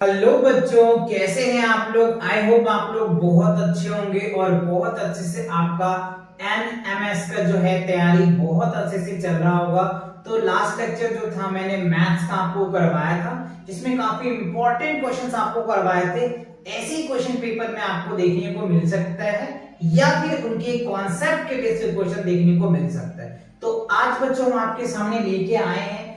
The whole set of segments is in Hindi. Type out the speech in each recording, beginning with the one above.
हेलो बच्चों, कैसे हैं आप लोग। आई होप आप लोग बहुत अच्छे होंगे और बहुत अच्छे से आपका एनएमएस का जो है तैयारी बहुत अच्छे से चल रहा होगा। तो लास्ट लेक्चर जो था मैंने मैथ्स का आपको करवाया था, जिसमें काफी इंपॉर्टेंट क्वेश्चंस आपको करवाए थे। ऐसे ही क्वेश्चन पेपर में आपको देखने को मिल सकता है या फिर उनके कॉन्सेप्ट के बेस पे क्वेश्चन देखने को मिल सकता है। तो आज बच्चों हम आपके सामने लेके आए हैं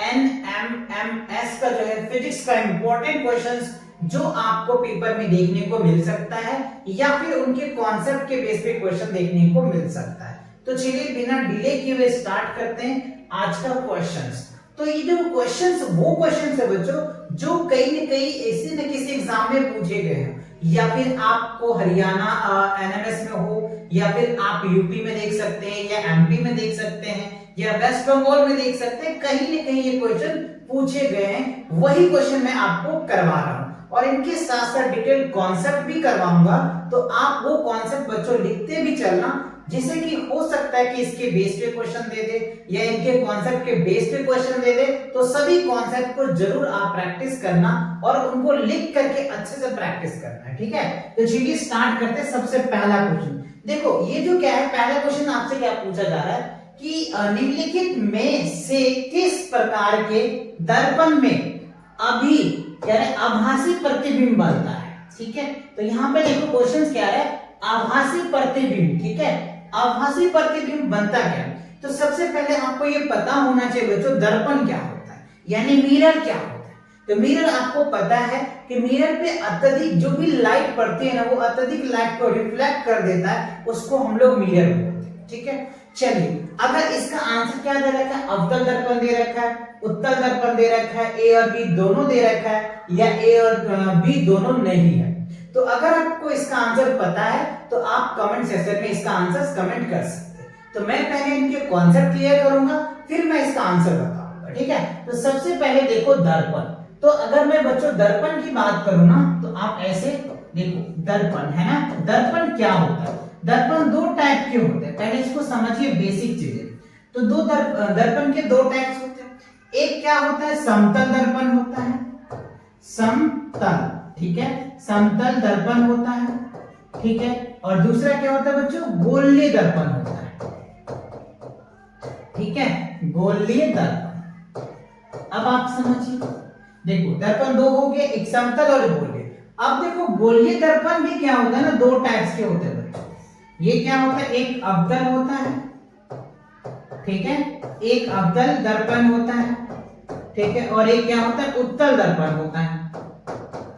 एनएमएमएस का जो है फिजिक्स का इंपॉर्टेंट क्वेश्चंस जो आपको पेपर में देखने को मिल सकता है या फिर उनके कॉन्सेप्ट के बेस पे क्वेश्चन देखने को मिल सकता है। तो चलिए बिना डिले किए हुए स्टार्ट करते हैं आज का क्वेश्चंस। तो ये जो क्वेश्चंस वो क्वेश्चंस है बच्चों जो कहीं न कहीं ऐसे न किसी एग्जाम में पूछे गए हैं, या फिर आपको हरियाणा एनएमएस में हो या फिर आप यूपी में देख सकते हैं या एमपी में देख सकते हैं या वेस्ट बंगाल में देख सकते हैं, कहीं ना कहीं ये क्वेश्चन पूछे गए हैं। वही क्वेश्चन मैं आपको करवा रहा हूं और इनके साथ साथ डिटेल कॉन्सेप्ट भी करवाऊंगा। तो आप वो कॉन्सेप्ट बच्चों लिखते भी चलना, जिससे कि हो सकता है कि इसके बेस पे क्वेश्चन दे दे या इनके कॉन्सेप्ट के बेस पे क्वेश्चन दे दे। तो सभी कॉन्सेप्ट को जरूर आप प्रैक्टिस करना और उनको लिख करके अच्छे से प्रैक्टिस करना है, ठीक है। तो चलिए स्टार्ट करते हैं। सबसे पहला क्वेश्चन देखो, ये जो क्या है, पहला क्वेश्चन आपसे क्या पूछा जा रहा है कि निम्नलिखित में से किस प्रकार के दर्पण में अभी यानी आभासी प्रतिबिंब बनता है, ठीक है। तो यहाँ पे देखो क्वेश्चन क्या है, आभासी प्रतिबिंब, ठीक है। आभासी प्रतिबिंब बनता क्या है, तो सबसे पहले आपको ये पता होना चाहिए बच्चों दर्पण क्या होता है यानी मिरर क्या होता है। तो मिरर आपको पता है कि मिरर पे अत्यधिक जो भी लाइट पड़ती है ना, वो अत्यधिक लाइट को रिफ्लेक्ट कर देता है, उसको हम लोग मिरर बोलते हैं, ठीक है। चलिए अगर इसका आंसर क्या दे रखा है, अवतल दर्पण दे रखा है, उत्तल दर्पण दे रखा है, ए और बी दोनों दे रखा है या ए और बी दोनों नहीं है। तो अगर आपको इसका आंसर पता है तो आप कमेंट सेक्शन में इसका आंसर कमेंट कर सकते हैं। तो मैं पहले इनके कॉन्सेप्ट क्लियर करूंगा, फिर मैं इसका आंसर बताऊंगा, ठीक है। तो सबसे पहले देखो दर्पण। तो अगर मैं बच्चों दर्पण की बात करूं ना, तो आप ऐसे देखो दर्पण है ना, दर्पण क्या होता है। दर्पण दो टाइप के होते हैं, पहले इसको समझिए बेसिक चीजें। तो दो दर्पण के दो टाइप्स होते हैं। एक क्या होता है, समतल दर्पण होता है, समतल, ठीक है, समतल दर्पण होता है, ठीक है। और दूसरा क्या होता है बच्चों, गोलीय दर्पण होता है, ठीक है, गोलीय दर्पण। अब आप समझिए, देखो दर्पण दो हो गए, एक समतल और गोलीय। अब देखो गोलीय दर्पण भी क्या होता है ना, दो टाइप्स के होते हैं बच्चों। ये क्या होता है, एक अवतल होता है, ठीक है, एक अवतल दर्पण होता है, ठीक है, और एक क्या होता है, उत्तल दर्पण होता है।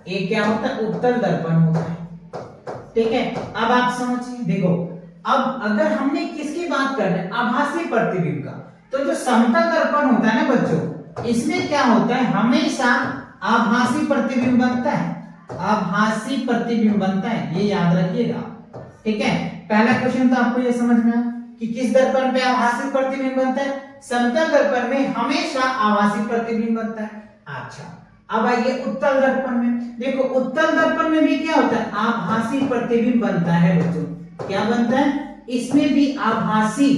एक क्या होता है, उत्तल दर्पण होता है, ठीक है। अब आप समझिए, देखो अब अगर हमने किसकी बात कर रहे हैं, आभासी प्रतिबिंब का, तो जो समतल दर्पण होता है ना बच्चों, इसमें क्या होता है, हमेशा आभासी प्रतिबिंब बनता है, आभासी प्रतिबिंब बनता है, ये याद रखिएगा, ठीक है। पहला क्वेश्चन तो आपको ये समझ में आया कि किस दर्पण पे आभासी प्रतिबिंब बनता है, समतल दर्पण में हमेशा आभासी प्रतिबिंब बनता है। अच्छा अब आइए उत्तल दर्पण में। देखो उत्तल दर्पण में भी क्या होता है, आभासी प्रतिबिंब बनता है बच्चों। क्या बनता है, इसमें भी आभासी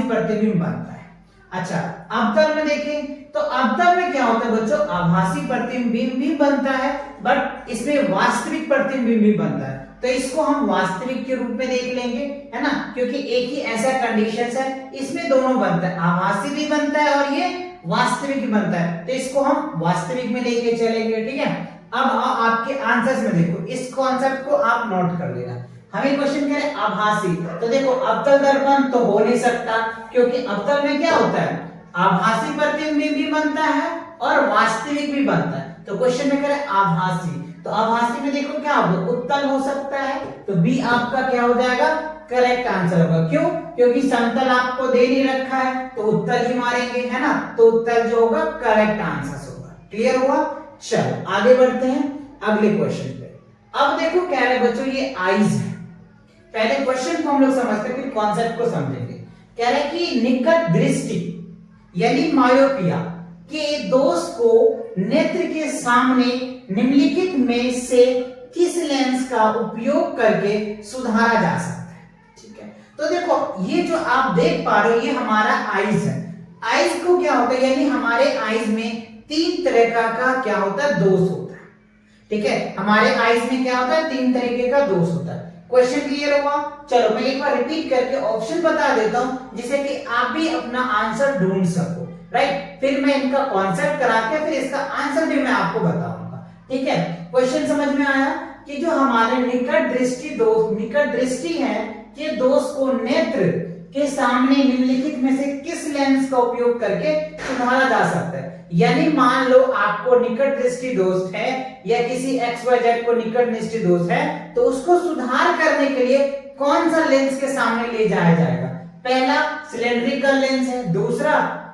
प्रतिबिंब बनता है। अच्छा अवतल में देखें तो अवतल में क्या होता है बच्चों, आभासी प्रतिबिंब भी बनता है, बट इसमें वास्तविक प्रतिबिंब भी बनता है। तो इसको हम वास्तविक के रूप में देख लेंगे, है ना, क्योंकि एक ही ऐसा कंडीशन है, इसमें दोनों बनता है, आभासी भी बनता है और ये वास्तविक भी बनता है। तो इसको हम वास्तविक में लेके चलेंगे, ठीक है। अब आपके आंसर्स में देखो, इस कॉन्सेप्ट को आप नोट कर लेना। हमें क्वेश्चन कह रहे हैं आभासी, तो देखो अवतल दर्पण तो हो नहीं सकता, क्योंकि अवतल में क्या होता है, आभासी प्रतिबिंब भी बनता है और वास्तविक भी बनता है। तो क्वेश्चन में कह रहे हैं आभासी, तो आभासी में देखो क्या होगा, उत्तल हो सकता है, तो बी आपका क्या हो जाएगा, करेक्ट आंसर होगा। क्यों, क्योंकि समतल आपको दे नहीं रखा है, तो उत्तल ही मारेंगे, है ना, तो उत्तल जो होगा करेक्ट आंसर होगा। क्लियर हुआ। चलो आगे बढ़ते हैं अगले क्वेश्चन पे। अब देखो क्या है बच्चों, ये आईज है। पहले क्वेश्चन को हम लोग समझते हैं, फिर कॉन्सेप्ट को समझेंगे। कह रहे हैं कि निकट दृष्टि यानी मायोपिया के दोष को नेत्र के सामने निम्नलिखित में से किस लेंस का उपयोग करके सुधारा जा सकता है, ठीक है। तो देखो ये जो आप देख पा रहे हो, ये हमारा आईज है। आईज को क्या होता है, यानी हमारे आईज में तीन तरह का क्या होता है, दोष होता है। ठीक है, हमारे आइज में क्या होता है, 3 तरीके का दोष होता है। क्वेश्चन क्लियर हुआ? चलो मैं एक बार रिपीट करके ऑप्शन बता देता हूं जिससे कि आप भी अपना आंसर ढूंढ सको, राइट। फिर मैं इनका कॉन्सेप्ट करा के फिर इसका आंसर भी मैं आपको बताऊंगा, ठीक है। क्वेश्चन समझ में आया कि जो हमारे निकट दृष्टि दोष, निकट दृष्टि है के दोष को नेत्र के सामने निम्नलिखित में से किस लेंस का उपयोग करके सुधारा जा सकता है। यानी मान लो आपको निकट दृष्टि दोष है या किसी XYZ को निकट दृष्टि दोष है, तो उसको सुधार करने के लिए कौन सा लेंस के सामने ले जाया जाएगा। पहला सिलेंड्रिकल लेंस है, दूसरा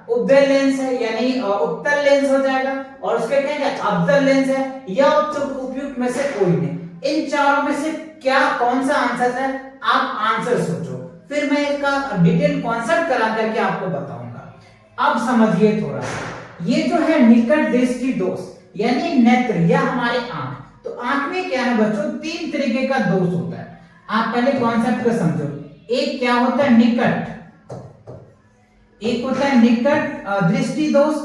उद्दल लेंस है यानी उत्तल लेंस हो जाएगा, और उसके क्या है अवतल लेंस है, या उपयुक्त में से कोई नहीं। इन चारों में से क्या कौन सा आंसर है, आप आंसर सोचो, फिर मैं इसका डिटेल कॉन्सेप्ट करा करके आपको बताऊंगा। अब समझिए थोड़ा, ये जो है निकट दृष्टि दोष यानी नेत्र या हमारे आंख, तो आंख में क्या है बच्चों, 3 तरीके का दोष होता है। आप पहले कॉन्सेप्ट को समझो। एक क्या होता है निकट, एक होता है निकट दृष्टि दोष,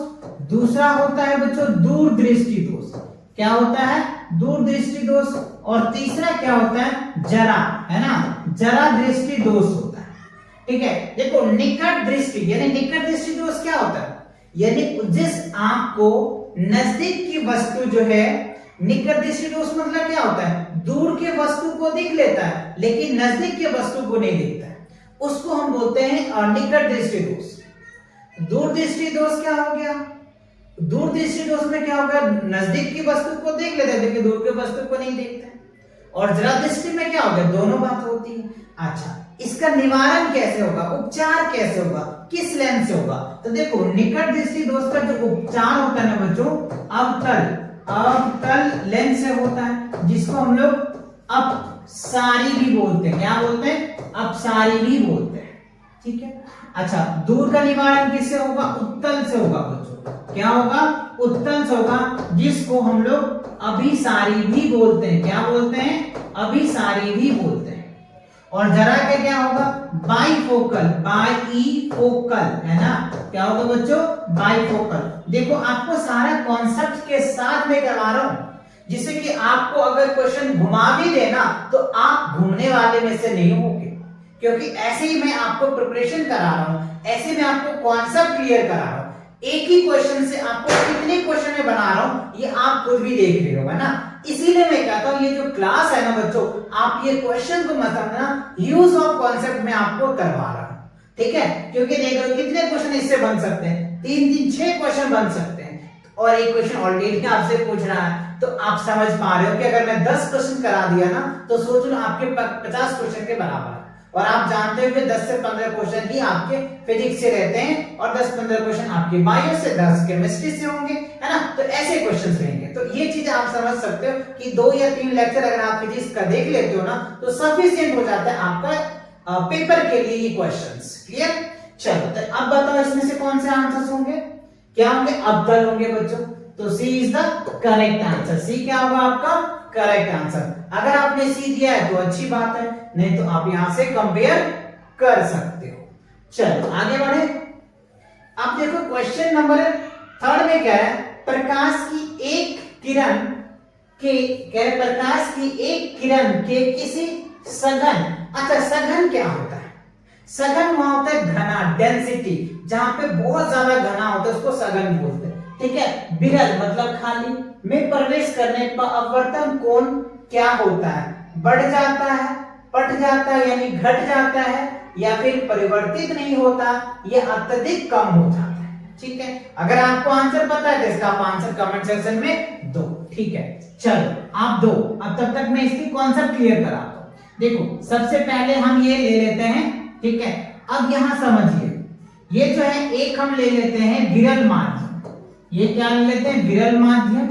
दूसरा होता है बच्चों दूर दृष्टि दोष। क्या होता है, दूर दृष्टि दोष, और तीसरा क्या होता है जरा, है ना, जरा दृष्टि दोष होता है, ठीक है। देखो निकट दृष्टि यानी निकट दृष्टि दोष क्या होता है, यानी जिस आंख को नजदीक की वस्तु जो है, निकट दृष्टि दोष मतलब क्या होता है, दूर के वस्तु को देख लेता है लेकिन नजदीक के वस्तु को नहीं देखता है, उसको हम बोलते हैं निकट दृष्टि दोष। दूर दृष्टि दोष क्या हो गया, दूर दृष्टि दोष में क्या होगा, नजदीक की वस्तु को देख लेते हैं लेकिन दूर के वस्तु को नहीं देखते हैं। और जरा दृष्टि में क्या होगा, दोनों बात होती है। अच्छा, इसका निवारण कैसे होगा, उपचार कैसे होगा, किस लेंस से होगा। तो देखो निकट दृष्टि दोष का जो उपचार होता है ना बच्चों, अवतल लेंस से होता है, जिसको हम लोग अपसारी भी बोलते हैं। क्या बोलते हैं, अपसारी भी बोलते हैं, ठीक है। अच्छा, दूर का निवारण किससे होगा, उत्तल से होगा बच्चों। क्या होगा, उत्तल से होगा, जिसको हम लोग अभिसारी भी बोलते हैं। क्या बोलते हैं, अभिसारी भी बोलते हैं। और जरा के क्या होगा, बाइफोकल, बाइफोकल, है ना। क्या होगा बच्चों, बाइफोकल। देखो आपको सारा कॉन्सेप्ट के साथ में करवा रहा हूं, जिससे कि आपको अगर क्वेश्चन घुमा भी देना तो आप घूमने वाले में से नहीं होगे, क्योंकि ऐसे ही मैं आपको प्रिपरेशन करा रहा हूं, ऐसे मैं आपको कॉन्सेप्ट क्लियर करा रहा हूं। एक ही क्वेश्चन से आपको कितने क्वेश्चन में बना रहा हूं ये आप खुद भी देख रहे हो, है ना। इसीलिए मैं कहता हूं ये जो क्लास है ना बच्चों, आप ये क्वेश्चन को मत समझना, यूज ऑफ कॉन्सेप्ट में आपको करवा रहा हूं, ठीक है। क्योंकि देखो कितने क्वेश्चन इससे बन सकते हैं, 6 क्वेश्चन बन सकते हैं, और एक क्वेश्चन ऑलरेडी आपसे पूछ रहा है, तो आप समझ पा रहे हो कि अगर मैं 10 क्वेश्चन करा दिया ना, तो सोच लो आपके 50 क्वेश्चन के बराबर है। और आप जानते हो कि 10 से 15 क्वेश्चन ही आपके फिजिक्स से रहते हैं, और 10-15 क्वेश्चन आपके बायो से, 10 केमिस्ट्री से होंगे, है ना। तो ऐसे क्वेश्चन रहेंगे। तो ये चीज आप समझ सकते हो कि 2 या 3 लेक्चर अगर आप फिजिक्स का देख लेते हो ना, तो सफिशिएंट हो जाता है आपका पेपर के लिए ये क्वेश्चंस। क्लियर? चलो तो अब बताओ इसमें से कौन से आंसर्स होंगे, क्या होंगे, अवतल होंगे बच्चों। तो सी इज द करेक्ट आंसर। सी क्या होगा आपका करेक्ट आंसर। अगर आपने सी दिया है तो अच्छी बात है, नहीं तो आप यहां से कंपेयर कर सकते हो। चलो आगे बढ़े। अब देखो क्वेश्चन नंबर 3 में क्या है, प्रकाश की एक किरण के किसी सघन, अच्छा सघन क्या होता है, सघन वहां होता है घना, डेंसिटी, जहां पे बहुत ज्यादा घना होता है उसको सघन बोलते हैं, ठीक है। विरल मतलब खाली में प्रवेश करने पर अपवर्तन कोण क्या होता है, बढ़ जाता है, पट जाता है यानी घट जाता है, या फिर परिवर्तित नहीं होता, या अत्यधिक कम हो जाता है, ठीक है। अगर आपको आंसर पता है तो इसका आप आंसर कमेंट सेक्शन में दो, ठीक है। चलो आप दो, अब तब तक मैं इसकी कॉन्सेप्ट क्लियर कराता हूं। देखो सबसे पहले हम ये ले लेते हैं, ठीक है। अब यहां समझिए, ये जो है एक हम ले लेते हैं विरल माध्यम, ये क्या ले लेते हैं विरल माध्यम,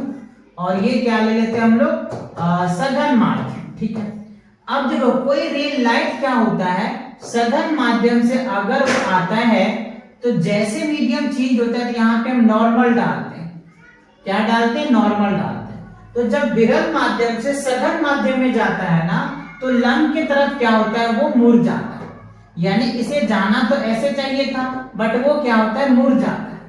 और ये क्या ले लेते हैं हम लोग सघन माध्यम, ठीक है। अब देखो कोई रेल लाइट क्या होता है, सघन माध्यम से अगर वो आता है तो जैसे मीडियम चेंज होता है तो यहाँ पे हम नॉर्मल डालते हैं, क्या डालते हैं, नॉर्मल डालते हैं। तो जब विरल माध्यम से सघन माध्यम में जाता है ना, तो लंब की तरफ क्या होता है, वो मुड़ जाता है, यानी इसे जाना तो ऐसे चाहिए था, बट वो क्या होता है, मुड़ जाता है,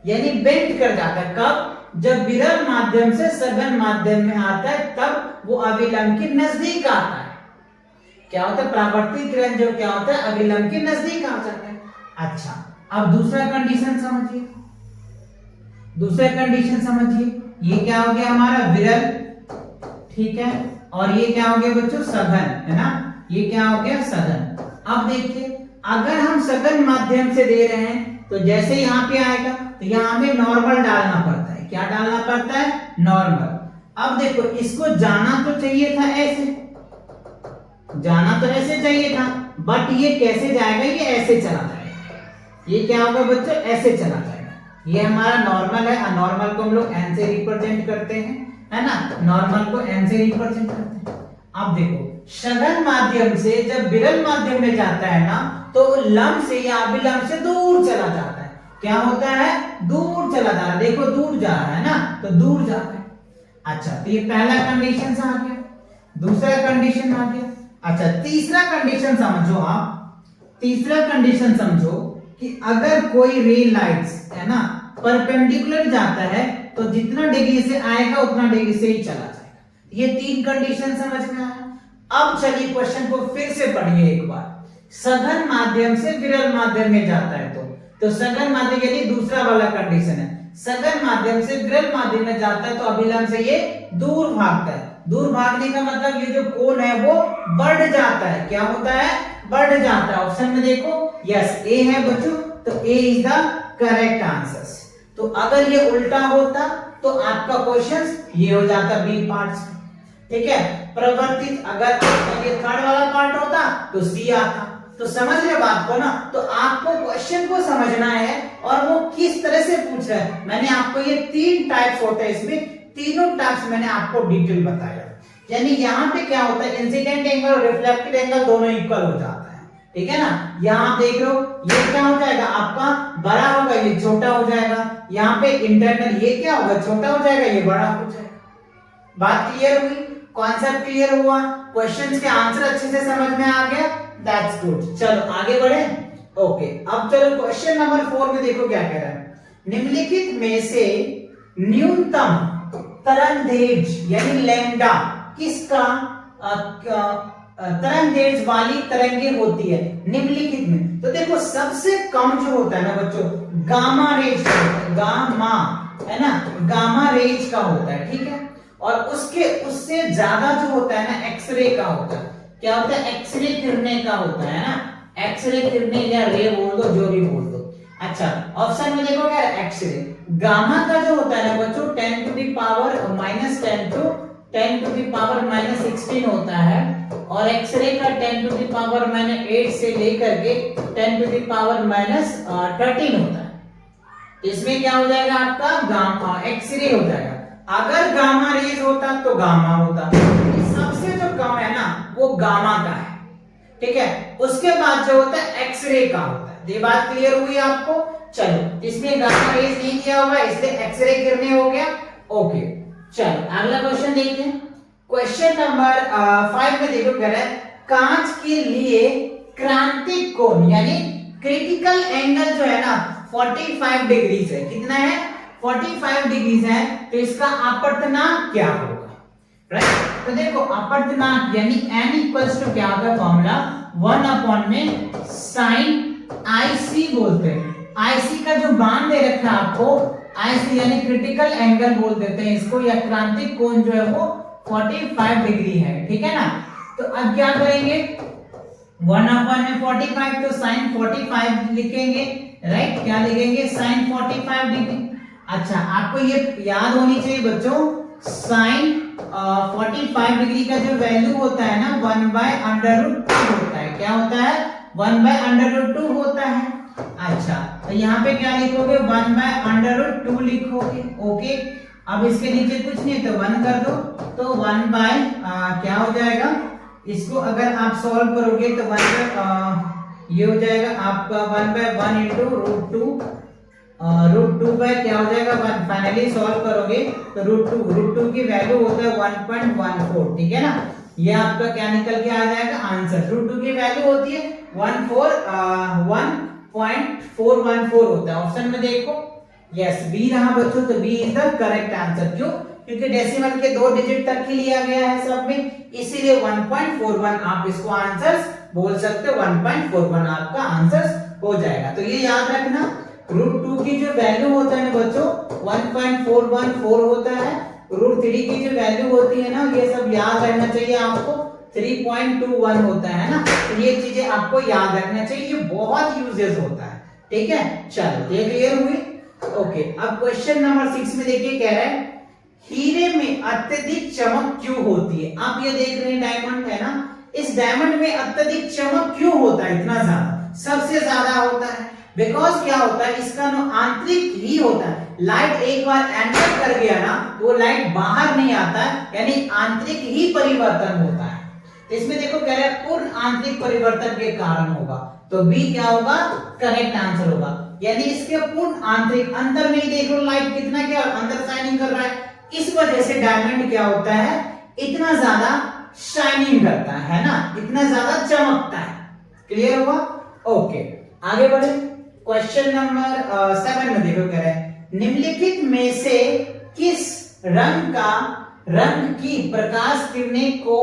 यानी बेंड कर जाता है। कब, जब विरल माध्यम से सघन माध्यम में आता है तब वो अविलंब के नजदीक आता है। क्या होता है, प्रावर्तिक किरण जो क्या होता है अविलंब के नजदीक आ जाता है। अच्छा, अब दूसरा कंडीशन समझिए, दूसरा कंडीशन समझिए, ये क्या हो गया हमारा विरल, ठीक है, और ये क्या हो गया बच्चों सघन, है ना, ये क्या हो गया सघन। अब देखिए अगर हम सघन माध्यम से दे रहे हैं तो जैसे यहाँ पे आएगा तो यहाँ हमें नॉर्मल डालना पड़ता है। क्या डालना पड़ता है, नॉर्मल। अब देखो इसको जाना तो चाहिए था ऐसे, जाना तो ऐसे चाहिए था, बट ये कैसे जाएगा, ये ऐसे चला जाएगा। ये क्या होगा बच्चों, ऐसे चला जाएगा। ये हमारा नॉर्मल है, नॉर्मल को हम लोग एन से रिप्रेजेंट करते हैं, है ना, नॉर्मल को एन से रिप्रेजेंट करते हैं। अब देखो सघन माध्यम से जब विरल माध्यम में जाता है ना तो लंब से या अभिलंब से दूर चला जाता है। क्या होता है, दूर चला जा रहा है, देखो दूर जा रहा है ना, तो दूर जा रहा है। अच्छा, तो ये पहला कंडीशन आ गया, दूसरा कंडीशन आ गया। अच्छा, तीसरा कंडीशन समझो आप, तीसरा कंडीशन समझो कि अगर कोई रे लाइट्स है ना परपेंडिकुलर जाता है तो जितना डिग्री से आएगा उतना डिग्री से ही चला जाएगा। ये तीन कंडीशन समझ में आया। अब चलिए क्वेश्चन को फिर से पढ़िए एक बार। सघन माध्यम से विरल माध्यम में जाता है तो सघन माध्यम यानी दूसरा वाला कंडीशन है, सघन माध्यम से विरल माध्यम में जाता है तो अभिलंब से ये दूर भागता है। दूर भागने का मतलब ये जो कोण है वो बढ़ जाता है। क्या होता है, बढ़ जाता है। ऑप्शन में देखो, यस ए है बच्चों, तो ए इज द करेक्ट आंसर। तो अगर ये उल्टा होता तो आपका क्वेश्चन ये हो जाता बी पार्ट, ठीक है, प्रवर्तित। अगर ये थर्ड वाला पार्ट होता तो सी आता। तो समझ रहे बात को ना, तो आपको क्वेश्चन को समझना है और वो किस तरह से पूछ रहा है। मैंने आपको ये तीन टाइप्स होते हैं, इसमें तीनों टाइप्स मैंने आपको डिटेल बताया। यानी यहाँ पे क्या होता है, इंसिडेंट एंगल और रिफ्लेक्टेड एंगल दोनों इक्वल हो जाता है, ठीक है ना। यहाँ देख लो ये क्या हो जाएगा आपका बड़ा होगा, ये छोटा हो जाएगा। यहाँ पे इंटरनल ये क्या होगा, छोटा हो जाएगा, ये बड़ा हो जाएगा। बात क्लियर हुई, कॉन्सेप्ट क्लियर हुआ, क्वेश्चंस के आंसर अच्छे से समझ में आ गया, दैट्स गुड। चलो आगे बढ़े। ओके, अब चलो क्वेश्चन नंबर 4 में देखो क्या कह रहा है। निम्नलिखित में से न्यूनतम तरंगदैर्घ्य यानी लैम्डा किसका तरंगदैर्घ्य वाली तरंगे होती है निम्नलिखित में। तो देखो सबसे कम जो होता है ना बच्चों गामा रेज का होता है, गामा है ना, गामा रेज का होता है, ठीक है। और उससे ज्यादा जो होता है ना एक्सरे का होता है। क्या होता है, एक्सरे किरणें का होता है ना, एक्सरे किरणें या रे बोल दो, जो भी बोल दो। अच्छा, ऑप्शन में देखो क्या है, एक्सरे। गामा का जो होता है ना बच्चों 10 टू द पावर -16 होता है, और एक्सरे का 10 टू द पावर -8 से लेकर के 10 टू द पावर -13 होता है। इसमें क्या हो जाएगा आपका गामा एक्सरे हो जाएगा। अगर गामा रेज होता तो गामा होता, सबसे जो कम है ना वो गामा का है, ठीक है। उसके बाद जो होता है एक्सरे का होता है। ये बात क्लियर हुई आपको। चलो इसमें गामा रेज नहीं दिया हुआ इसलिए एक्सरे किरणें हो गया। ओके, चलो अगला क्वेश्चन देखते हैं। क्वेश्चन नंबर 5 में देखो कह रहा है कांच के लिए क्रांतिक कोण यानी क्रिटिकल एंगल जो है ना 45 डिग्री है। कितना है, 45 डिग्री है। तो इसका अपवर्तनांक क्या होगा, राइट। तो देखो अपवर्तनांक यानी n इक्वल्स टू क्या होगा फॉर्मूला 1 अपॉन में sin IC बोलते हैं। IC का जो मान दे रखा है आपको, IC यानी क्रिटिकल एंगल बोल देते हैं इसको, या क्रांतिक कोण जो है वो 45 डिग्री है, ठीक है ना। तो अब क्या करेंगे 1 अपॉन में 45 तो sin 45 लिखेंगे, राइट। क्या लिखेंगे, sin 45 डिग्री। अच्छा, आपको ये याद होनी चाहिए बच्चों sin 45 डिग्री का जो वैल्यू होता है ना 1/√2 होता है। क्या होता है, 1/√2 होता है। अच्छा, तो यहाँ पे क्या लिखोगे 1/√2 लिखोगे। ओके, अब इसके नीचे कुछ नहीं तो 1 कर दो, तो 1 बाय क्या हो जाएगा, इसको अगर आप सॉल्व करोगे तो 1 ये हो जाएगा आपका 1/1 इंटू √2 बाय क्या हो जाएगा 1। फाइनली सॉल्व करोगे तो √2 की वैल्यू होता है 1.14, ठीक है ना। ये आपका क्या निकल के आ जाएगा आंसर। √2 की वैल्यू होती है 1.414 होता है। ऑप्शन में देखो यस बी रहा बच्चों, तो B is the correct answer. क्यों? क्योंकि डेसिमल के 2 डिजिट तक ही लिया गया है सब में, इसीलिए 1.41 आप इसको आंसर बोल सकते हो। 1.41 आपका आंसर हो जाएगा। तो ये याद रखना, √2 की जो वैल्यू होता है ना बच्चों 1.414 होता है, √3 की जो वैल्यू होती है ना, ये सब याद रहना चाहिए आपको, 3.21 होता है ना। तो ये चीजें आपको याद रखना चाहिए, ये बहुत यूजेस होता है। ठीक है, चलो ये क्लियर हुई। ओके, अब क्वेश्चन नंबर 6 में देखिए कह रहा है हीरे में अत्यधिक चमक क्यों होती है। आप ये देख रहे हैं डायमंड है ना, इस डायमंड में अत्यधिक चमक क्यों होता है, इतना ज्यादा, सबसे ज्यादा होता है। बिकॉज क्या होता है, इसका नो आंतरिक ही होता है। लाइट एक बार एंटर कर गया ना, तो वो लाइट बाहर नहीं आता, यानी आंतरिक ही परिवर्तन होता है। तो इसमें देखो कह रहा है पूर्ण आंतरिक परिवर्तन के कारण होगा, तो बी क्या होगा, करेक्ट आंसर होगा। यानी इसके पूर्ण आंतरिक, अंदर में ही देख लो लाइट कितना क्या अंदर शाइनिंग कर रहा है, इस वजह से डायमंड क्या होता है, इतना ज्यादा शाइनिंग करता है ना, इतना ज्यादा चमकता है। क्लियर हुआ? ओके, आगे बढ़े। क्वेश्चन नंबर 7 में देखो कह रहे हैं निम्नलिखित में से किस रंग की प्रकाश किरणें को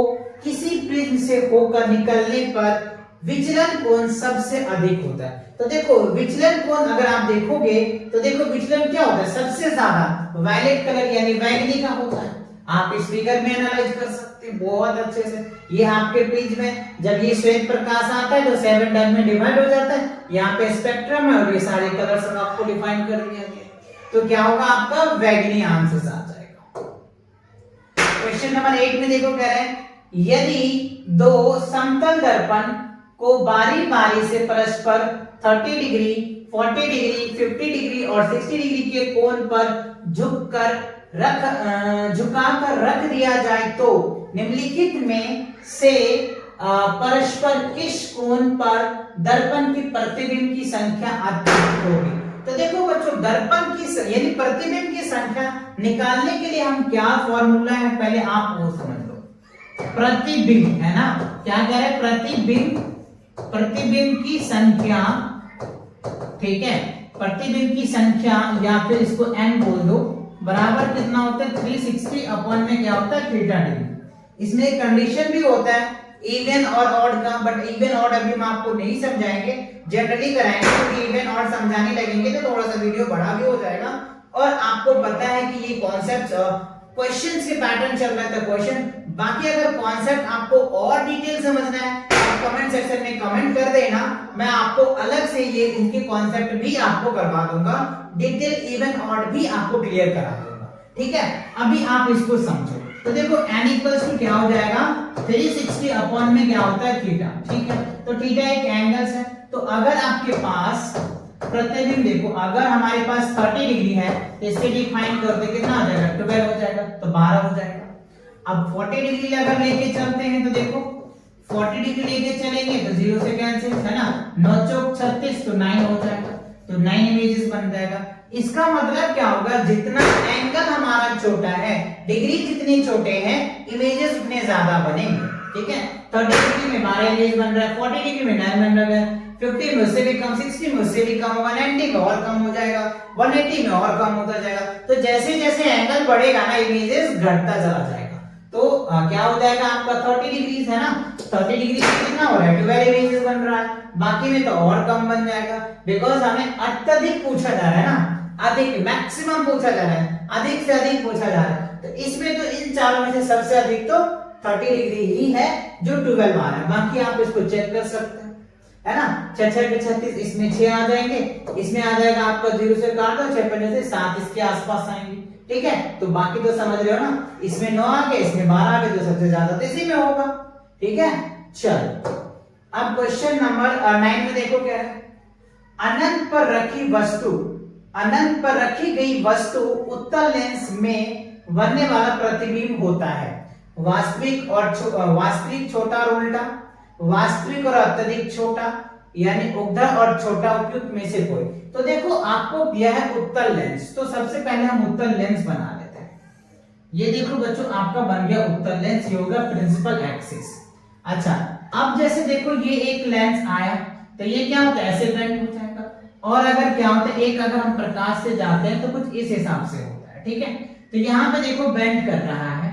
किसी प्रिज्म से होकर निकलने पर विचलन कोण सबसे अधिक होता है। तो देखो विचलन कोण अगर आप देखोगे तो देखो विचलन क्या होता है, सबसे ज्यादा वायलेट कलर यानी बैंगनी का होता है। आप इस फिगर में एनालाइज कर सकते हैं बहुत अच्छे से। ये आपके पेज में जब ये श्वेत प्रकाश आता है तो 7 डग में डिवाइड हो जाता है, यहाँ पे स्पेक्ट्रम है और ये सारे कलर्स आपको डिफाइन कर दिया गया। तो क्या होगा आपका बैंगनी आंसर आ जाएगा। क्वेश्चन नंबर 8 में देखो कह रहे हैं यदि दो समतल दर्पण को बारी बारी से परस्पर 30 डिग्री, 40 डिग्री, 50 डिग्री और 60 डिग्री के कोण पर झुकाकर रख दिया जाए तो निम्नलिखित में से परस्पर किस कोण पर दर्पण की प्रतिबिंब की संख्या अधिक होगी। तो देखो बच्चों दर्पण की यानी प्रतिबिंब की संख्या निकालने के लिए हम क्या फॉर्मूला है पहले आप वो समझ लो। प्रतिबिंब है ना, क्या कह रहे हैं, प्रतिबिंब की संख्या, ठीक है, प्रतिबिंब की संख्या या फिर इसको n बोल दो, बराबर कितना होता है 360 अपॉन में क्या होता है थीटा डिग्री। इसमें एक कंडीशन भी होता है इवन और ऑड का, बट इवन ऑड अभी हम आपको नहीं समझाएंगे, जनरली कराएंगे, क्योंकि इवन ऑड समझाने लगेंगे तो थोड़ा सा वीडियो बड़ा भी हो जाएगा। और आपको पता है कि ये कॉन्सेप्ट क्वेश्चंस के पैटर्न चल रहा था क्वेश्चन। बाकी अगर कॉन्सेप्ट आपको और डिटेल समझना है आप कमेंट सेक्शन में कमेंट कर देना, मैं आपको अलग से ये इनके कॉन्सेप्ट भी आपको करवा दूंगा, डिटेल इवन ऑड भी आपको क्लियर करा दूंगा। ठीक है, अभी आप इसको समझो। तो देखो n इक्वल्स टू क्या हो जाएगा 360 अपॉन में क्या होता है थीटा। ठीक है, तो थीटा एक एंगल्स है। तो अगर आपके पास प्रतिबिंब देखो, अगर हमारे पास 30 डिग्री है तो इसके डिफाइन करते कितना आ जाएगा 12 हो जाएगा, तो 12 हो जाएगा। अब 40 डिग्री अगर लेके चलते हैं तो देखो 40 डिग्री लेके चलेंगे तो 0 से कैंसिल है ना, 9 चौक 36 तो 9 हो जाएगा, तो 9 इमेजेस बन जाएगा। इसका मतलब क्या होगा, जितना एंगल हमारा छोटा है, डिग्री जितनी छोटे हैं, इमेजेस उतने ज्यादा बनेंगे। ठीक है, 30 डिग्री में 12 इमेज बन रहा है, 40 डिग्री में 9 बन रहा है, 50 में उससे भी कम, 60 में उससे भी कम, 190 में और कम हो जाएगा, 180 में और कम होता जाएगा। तो जैसे जैसे एंगल बढ़ेगा ना इमेजेस घटता चला जाएगा। तो क्या हो जाएगा आपका 30 डिग्री है ना, 30 डिग्री कितना हो रहा है 12 इमेजेस बन रहा है, बाकी में तो और कम बन जाएगा। बिकॉज हमें अत्यधिक पूछा जा रहा है ना, अधिक मैक्सिमम पूछा जा रहा है, अधिक से अधिक पूछा जा रहा है। तो इसमें तो इन चारों में से सबसे अधिक तो 30 डिग्री ही है जो 12 आ रहा है। बाकी आप इसको चेक कर सकते हैं, है ना, 6 6 36, इसमें 6 आ जाएंगे, इसमें आ जाएगा आपका 0 से काट दो 6 5 से 7 इसके आसपास आएंगे। ठीक है, तो बाकी तो समझ रहे हो ना, इसमें 9 आ गए, इसमें 12 आ गए, तो सबसे ज्यादा तो इसी में होगा। ठीक है, चलो अब क्वेश्चन नंबर 9 में देखो क्या है, अनंत पर रखी गई वस्तु उत्तल लेंस में बनने वाला प्रतिबिंब होता है। वास्तविक छोटा और उल्टा, वास्तविक और अत्यधिक छोटा, यानी उग्र और छोटा उपयुक्त में से कोई। तो देखो आपको दिया है उत्तल लेंस, तो सबसे पहले हम उत्तल लेंस बना लेते हैं। ये देखो बच्चों आपका बन गया उत्तल लेंस, ये होगा प्रिंसिपल एक्सिस। अच्छा, अब जैसे देखो ये एक लेंस आया तो ये क्या होता है ऐसे बेंड हो जाएगा, और अगर क्या होता है, एक अगर हम प्रकाश से जाते हैं तो कुछ इस हिसाब से होता है, ठीक है। तो यहाँ पे देखो बेंड कर रहा है,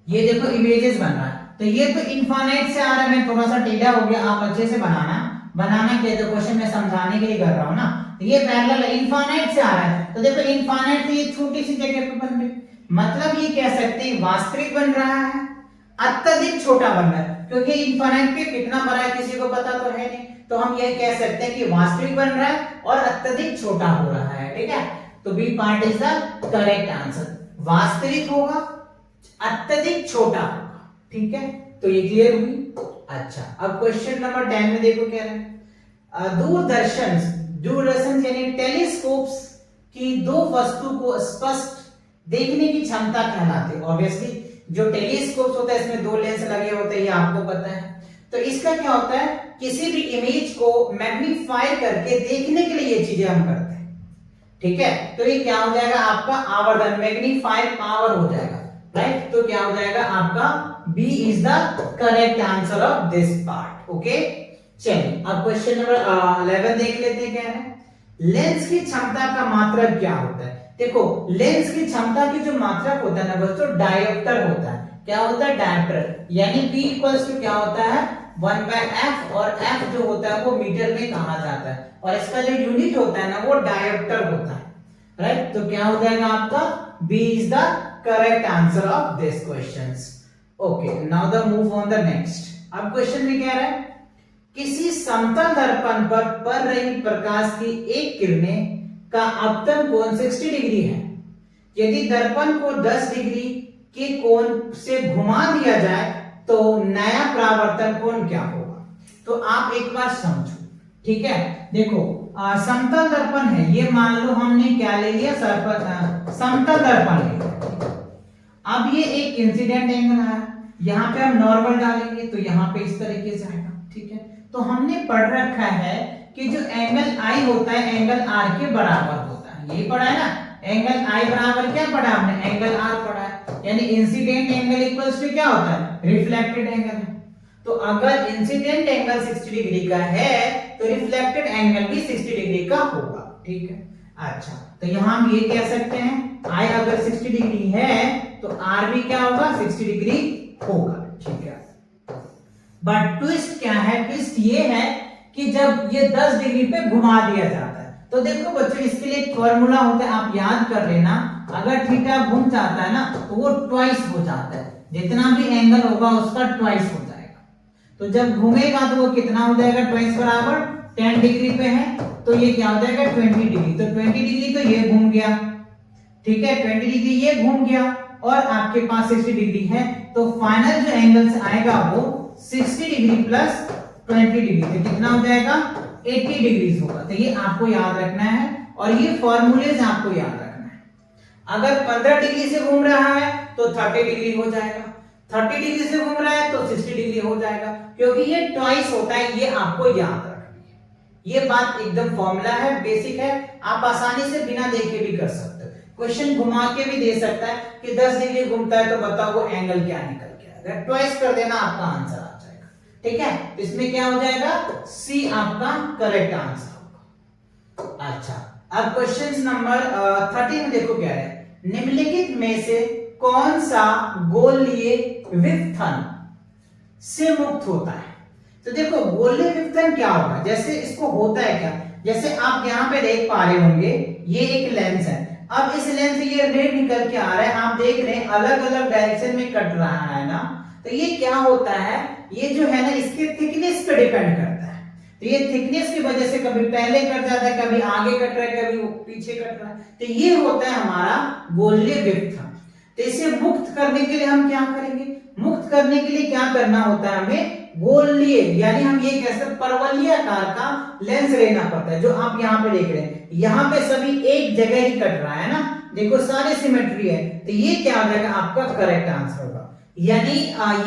ये देखो इमेजेस बन रहा है, तो ये तो इनफाइनाइट से आ रहा है, मैं थोड़ा सा टेढ़ा हो गया, आप अच्छे से बनाना क्या, तो क्वेश्चन मैं समझाने के लिए कर रहा हूँ ना। तो ये पैरेलल इनफाइनाइट से आ रहा है, तो देखो इनफाइनाइट से ये छोटी सी जगह पे बन रही, मतलब ये कह सकते हैं वास्तविक बन रहा है, अत्यधिक छोटा बन रहा है, क्योंकि इनफाइनाइट पे कितना बड़ा है किसी को पता तो है नहीं, तो हम ये कह सकते हैं कि वास्तविक बन रहा है और अत्यधिक छोटा हो रहा है, ठीक है। तो B part is the correct answer, वास्तविक होगा, अत्यधिक छोटा होगा, ठीक है। तो ये क्लियर हुई। अच्छा, अब क्वेश्चन नंबर 10 में देखो क्या है, दूरदर्शन यानी टेलीस्कोप्स की दो वस्तु को स्पष्ट देखने की क्षमता कहलाती है। ऑब्वियसली जो टेलीस्कोप्स होता है इसमें दो लेंस लगे होते हैं, ये आपको पता है। तो इसका क्या होता है, किसी भी इमेज को मैग्नीफाई करके देखने के लिए ये चीजें हम करते हैं, ठीक है। तो ये क्या हो जाएगा आपका आवर्धन, मैग्नीफाई पावर हो जाएगा, राइट। तो क्या हो जाएगा आपका B is the correct answer of this part, okay. चलिए अब क्वेश्चन नंबर 11 देख लेते हैं, क्या है, लेंस की क्षमता का मात्रक क्या होता है। देखो लेंस की क्षमता की जो मात्रक होता है ना दोस्तों, डायोप्टर होता है। क्या होता है, डायोप्टर, यानी P इक्वल्स टू क्या होता है 1/f, और f जो होता है वो मीटर में कहा जाता है, और इसका जो यूनिट होता है ना वो डायोप्टर होता है, राइट। तो क्या हो जाएगा आपका B is the correct answer of this questions, okay. Now the move on the next. अब क्वेश्चन में क्या है, किसी समतल दर्पण पर पड़ रही प्रकाश की एक किरणें का अपतन कोण 60 डिग्री है। यदि दर्पण को 10 डिग्री के कोण से घुमा दिया जाए तो नया परावर्तन कोण क्या होगा। तो आप एक बार समझो, ठीक है। देखो समतल दर्पण है, ये मान लो हमने क्या ले लिया, समतल दर्पण ले लिया। अब ये एक इंसिडेंट एंगल है, यहाँ पे हम नॉर्मल डालेंगे तो यहाँ पे इस तरीके से आएगा, ठीक है। तो हमने पढ़ रखा है कि जो एंगल आई होता है एंगल आर के बराबर होता है, ये पढ़ा है ना, एंगल आई बराबर क्या पढ़ा हमने, एंगल आर पढ़ा है, यानी इंसिडेंट एंगल इक्वल्स टू क्या होता है, रिफ्लेक्टेड एंगल। तो अगर इंसिडेंट एंगल 60 डिग्री का है तो रिफ्लेक्टेड एंगल भी 60 डिग्री का होगा, ठीक है। अच्छा, तो यहां हम ये कह सकते हैं आई अगर 60 डिग्री है तो आर भी क्या होगा 60 डिग्री होगा, ठीक है। बट ट्विस्ट क्या है, ट्विस्ट ये है कि जब ये 10 डिग्री पे घुमा दिया जाता है, तो देखो बच्चों इसके लिए एक फॉर्मूला होता है, आप याद कर लेना, अगर थीटा घूम जाता है ना तो वो ट्वाइस हो जाता है, जितना भी एंगल होगा उसका ट्वाइस हो जाएगा। तो जब घूमेगा तो वो कितना हो जाएगा, ट्वाइस बराबर 10 डिग्री पे है तो ये क्या हो जाएगा 20 डिग्री। तो 20 डिग्री तो ये घूम गया, ठीक है, 20 डिग्री ये घूम गया और आपके पास 60 डिग्री है, तो फाइनल जो एंगल आएगा वो 60 डिग्री प्लस 20 डिग्री, तो कितना हो जाएगा 80 डिग्री होगा। तो ये आपको याद रखना है और ये फॉर्मूले से आपको याद रखना है। अगर 15 डिग्री से घूम रहा है तो 30 डिग्री हो जाएगा, 30 डिग्री से घूम रहा है तो 60 डिग्री हो जाएगा, क्योंकि ये ट्वाइस होता है, ये आपको याद रखनी है। ये बात एकदम फॉर्मूला है, बेसिक है, आप आसानी से बिना देखे भी कर सकते हो। क्वेश्चन घुमा के भी दे सकता है कि 10 डिग्री घूमता है तो बताओ वो एंगल क्या निकल के आएगा, ट्वाइस कर देना आपका आंसर आ जाएगा, ठीक है। तो इसमें क्या हो जाएगा, सी आपका करेक्ट आंसर होगा। अच्छा, अब क्वेश्चन नंबर 30 में देखो क्या है, निम्नलिखित में से कौन सा गोलीय विपथन से मुक्त होता है। तो देखो गोलीय विपथन क्या होगा, जैसे इसको होता है क्या, जैसे आप यहाँ पे देख पा रहे होंगे ये एक लेंस है, अब इस लेंस से ये रे निकल के आ रहा है, आप देख रहे हैं अलग अलग डायरेक्शन में कट रहा है ना। तो ये क्या होता है, ये जो है ना इसके थिकनेस पे डिपेंड करता है। तो ये थिकनेस की वजह से कभी पहले कट जाता है, कभी आगे कट रहा है, कभी पीछे कट रहा है, तो ये होता है हमारा गोलीय विपथन। तो इसे मुक्त करने के लिए हम क्या करेंगे, मुक्त करने के लिए क्या करना होता है, हमें गोलीय यानी हम ये कह सकते परवलयी आकार का लेंस लेना पड़ता है, जो आप यहाँ पे देख रहे हैं, यहाँ पे सभी एक जगह ही कट रहा है ना, देखो सारी सिमेट्री है, तो ये क्या हो जाएगा आपका करेक्ट आंसर होगा। यानी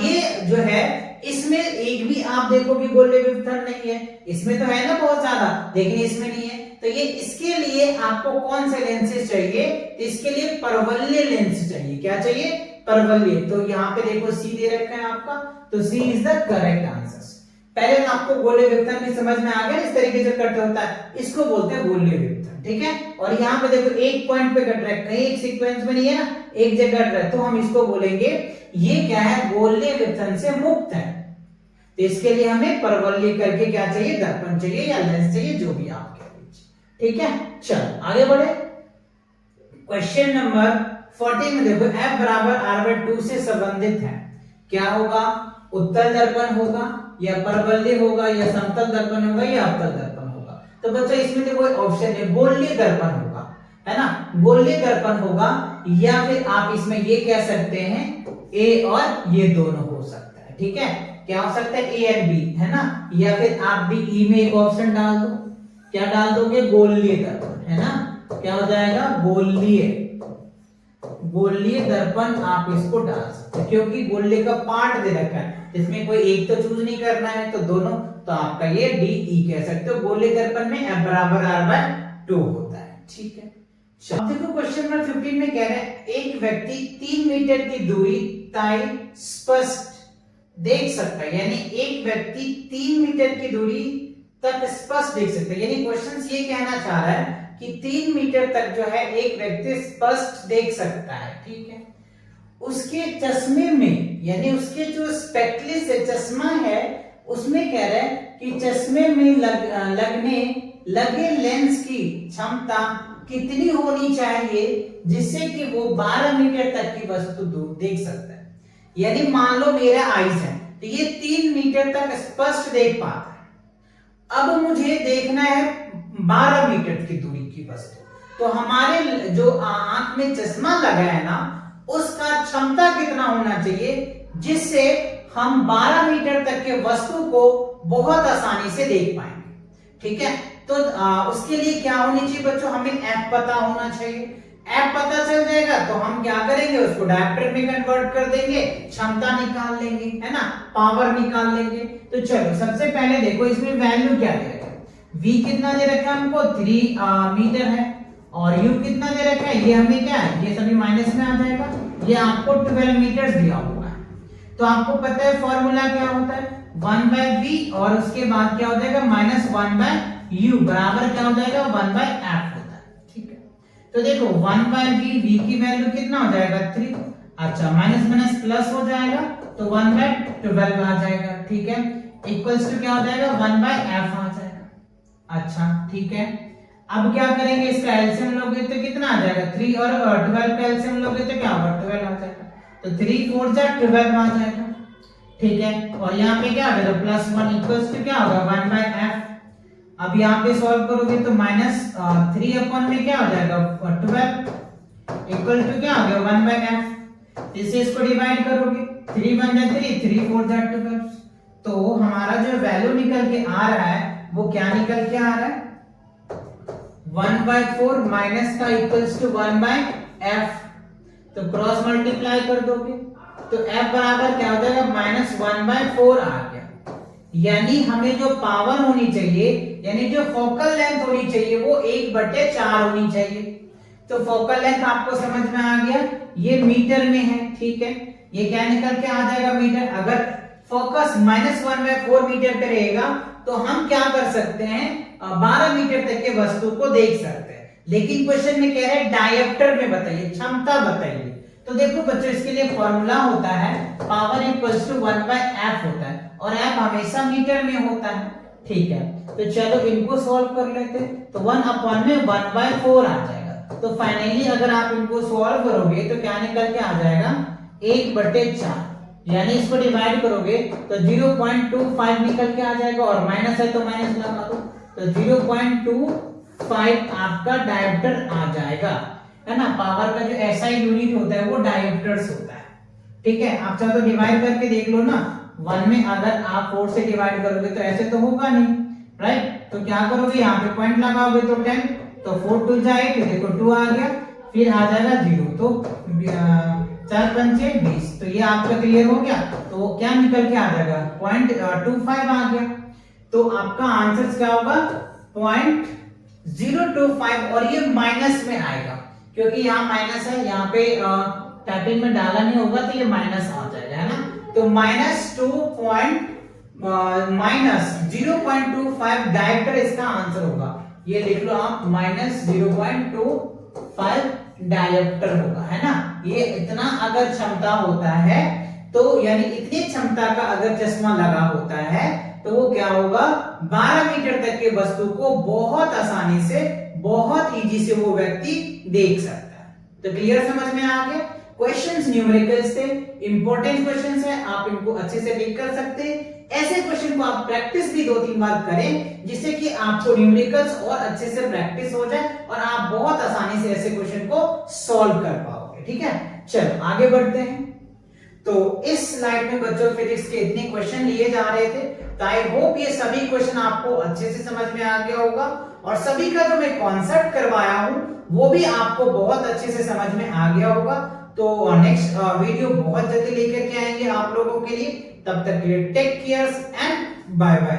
ये जो है इसमें एक भी आप देखो कि गोलीय विपथन नहीं है, इसमें तो है ना बहुत ज्यादा, लेकिन इसमें नहीं है। तो ये इसके लिए आपको कौन से लेंसेज चाहिए, तो इसके लिए परवलयी लेंस चाहिए, क्या चाहिए परवलयी। तो यहाँ पे देखो सी दे रखा है आपका, तो सी इज द करेक्ट आंसर। पहले तो आपको गोलीय विघटन भी समझ में आ गया, इस तरीके से कट होता है, इसको बोलते हैं गोलीय विघटन। ठीक है, और यहाँ पे देखो एक पॉइंट पे कट रहा है, कहीं एक सीक्वेंस में नहीं है ना, एक जगह कट रहा है, तो हम इसको बोलेंगे ये क्या है, गोलीय विघटन से मुक्त है। तो इसके लिए हमें परवलयिक करके क्या चाहिए, दर्पण चाहिए या लेंस चाहिए, जो भी आप कह लीजिए। ठीक है, चल आगे बढ़े। क्वेश्चन नंबर 40 में देखो f बराबर r/2 से संबंधित है, क्या होगा, उत्तल दर्पण होगा या परवलय होगा या समतल दर्पण होगा या अवतल दर्पण होगा। तो बच्चों इसमें देखो ऑप्शन है गोलीय दर्पण होगा, है ना, गोलीय दर्पण होगा, या फिर आप इसमें ये कह सकते हैं A और ये दोनों हो सकता है। ठीक है, क्या हो सकता है, A एंड B, है ना, या फिर आप भी E में एक ऑप्शन डाल दो, क्या डाल दोगे, गोलीय दर्पण, है ना, क्या हो जाएगा, गोलीय दर्पण आप इसको डाल सकते हैं, क्योंकि गोलीय का पार्ट दे रखा है, इसमें कोई एक तो चूज नहीं करना है, तो दोनों, तो आपका ये DE कह सकते हो। गोलीय दर्पण में f बराबर r/2 होता है। ठीक है, अब देखो क्वेश्चन नंबर 15 में कह रहे हैं एक व्यक्ति 3 मीटर की दूरी तय स्पष्ट देख सकता है, यानी एक व्यक्ति 3 मीटर की दूरी तक स्पष्ट देख सकता है, यानी क्वेश्चन ये कहना चाह रहा है कि 3 मीटर तक जो है एक व्यक्ति स्पष्ट देख सकता है। ठीक है, उसके चश्मे में, यानी उसके जो स्पेक्टलिस है, चश्मा है, उसमें कह रहा है कि चश्मे में लगे लेंस की क्षमता कितनी होनी चाहिए जिससे कि वो 12 मीटर तक की वस्तु दूर देख सकता है। यानी मान लो मेरा आईज है, तो ये 3 मीटर तक स्पष्ट देख पाता है, अब मुझे देखना है 12 मीटर की दूरी की वस्तु, तो हमारे जो आंख में चश्मा लगा है ना, उसका क्षमता कितना होना चाहिए जिससे हम 12 मीटर तक के वस्तु को बहुत आसानी से देख पाएंगे। ठीक है, तो उसके लिए क्या होनी चाहिए बच्चों, हमें f पता होना चाहिए। f पता चल जाएगा तो हम क्या करेंगे, उसको डायोप्टर में कन्वर्ट कर देंगे, क्षमता निकाल लेंगे, है ना, पावर निकाल लेंगे। तो चलो सबसे पहले देखो इसमें वैल्यू क्या दे रखा है, v कितना दे रखा है हमको, 3 मीटर है, और u कितना दे रखा है, ये हमें क्या है, ये सभी माइनस में आ जाएगा, ये आपको 12 मीटर दिया हुआ है। तो आपको पता है फॉर्मूला क्या होता है, 1/v, और उसके बाद क्या हो जाएगा, -1/u बराबर क्या हो जाएगा, 1/f होता है। ठीक है, तो देखो 1/v, v की वैल्यू कितना हो जाएगा, 3, अच्छा माइनस माइनस प्लस हो जाएगा, तो 1/12 आ जाएगा। ठीक है, इक्वल्स टू क्या हो जाएगा, 1/f आ जाएगा। अच्छा ठीक है, अब क्या करेंगे, इसका एलसीएम लोगे तो कितना आ जाएगा, 3 और 12 का एलसीएम लोगे तो क्या होगा, 12 आ जाएगा, तो 3 4 जा 12 आ जाएगा। ठीक है, और यहाँ पे क्या आ जाएगा, +1 इक्वल्स टू क्या होगा, 1/f। अब यहाँ पे सॉल्व करोगे तो -3 अपॉन में क्या हो जाएगा, 12 इक्वल टू क्या हो गया, 1/f। इसे इसको डिवाइड करोगे, 3 1 जा 3, 3 4 जा 12, तो हमारा जो वैल्यू निकल के आ रहा है वो क्या निकल के आ रहा है, 1/4 माइनस का इक्वल्स टू 1/f। तो क्रॉस मल्टीप्लाई कर दोगे तो f बराबर क्या हो जाएगा, -1/4 आ गया। यानी हमें जो पावर होनी चाहिए, यानी जो फोकल लेंथ होनी चाहिए वो 1/4 होनी चाहिए। तो फोकल लेंथ आपको समझ में आ गया, ये मीटर में है। ठीक है, ये क्या निकल के आ जाएगा, मीटर। अगर फोकस -1/4 मीटर पे रहेगा तो हम क्या कर सकते हैं, 12 मीटर तक के वस्तु को देख सकते हैं। लेकिन क्वेश्चन में कह रहे हैं डायोप्टर में बताइए, क्षमता बताइए। तो देखो बच्चों, इसके लिए फॉर्मूला होता है पावर इक्वल्स टू 1/f होता है, और f हमेशा मीटर में होता है। ठीक है, तो चलो इनको सॉल्व कर लेते हैं। तो 1 अपॉन में 1/4 आ जाएगा। तो फाइनली अगर आप इनको सॉल्व करोगे तो क्या निकल के आ जाएगा, 1/4। यानी इसको डिवाइड करोगे तो 0.25 निकल के आ जाएगा, और माइनस है तो माइनस लगा दो, तो 0.25 आपका डायोप्टर आ जाएगा, है ना। पावर का जो एसआई यूनिट होता है वो डायोप्टर्स होता है। ठीक है, आप चाहो तो डिवाइड करके देख लो ना, 1 में अगर आप 4 से डिवाइड करोगे तो ऐसे तो होगा नहीं, राइट। तो क्या करोगे, यहाँ पे पॉइंट लगाओगे तो 10, तो 4 2 जा 8, देखो 2 आ गया, फिर आ जाएगा 0, तो 4 पंचे 20। तो ये आपका क्लियर हो गया। तो क्या निकल के आ जाएगा, 0.25 आ गया। तो आपका आंसर क्या होगा, 0.025, और ये माइनस में आएगा क्योंकि यहाँ माइनस है, यहाँ पे टाइपिंग में डाला नहीं होगा तो ये माइनस आ जाएगा, है ना। तो -2.025 माइनस 0.25 डायरेक्टर इसका आंसर होगा। ये लिख लो आप, माइनस 0.25 डायरेक्टर होगा, है ना। ये इतना अगर क्षमता होता है तो यानी इतनी क्षमता का अगर चश्मा लगा होता है तो वो क्या होगा, 12 मीटर तक के वस्तु को बहुत आसानी से, बहुत इजी से वो व्यक्ति देख सकता है। तो क्लियर, समझ में आ गया। क्वेश्चंस न्यूमेरिकल्स थे, इंपॉर्टेंट क्वेश्चंस है, आप इनको अच्छे से टिक कर सकते हैं। ऐसे क्वेश्चन को आप प्रैक्टिस भी 2-3 बार करें जिससे कि आपको न्यूमेरिकल्स और अच्छे से प्रैक्टिस हो जाए और आप बहुत आसानी से ऐसे क्वेश्चन को सॉल्व कर पाओगे। ठीक है, चलो आगे बढ़ते हैं। तो इस स्लाइड में बच्चों फिजिक्स के इतने क्वेश्चन लिए जा रहे थे, तो आई होप ये सभी क्वेश्चन आपको अच्छे से समझ में आ गया होगा और सभी का जो मैं कॉन्सेप्ट करवाया हूं वो भी आपको बहुत अच्छे से समझ में आ गया होगा। तो नेक्स्ट वीडियो बहुत जल्दी लेकर के आएंगे आप लोगों के लिए। तब तक के लिए take care and bye bye.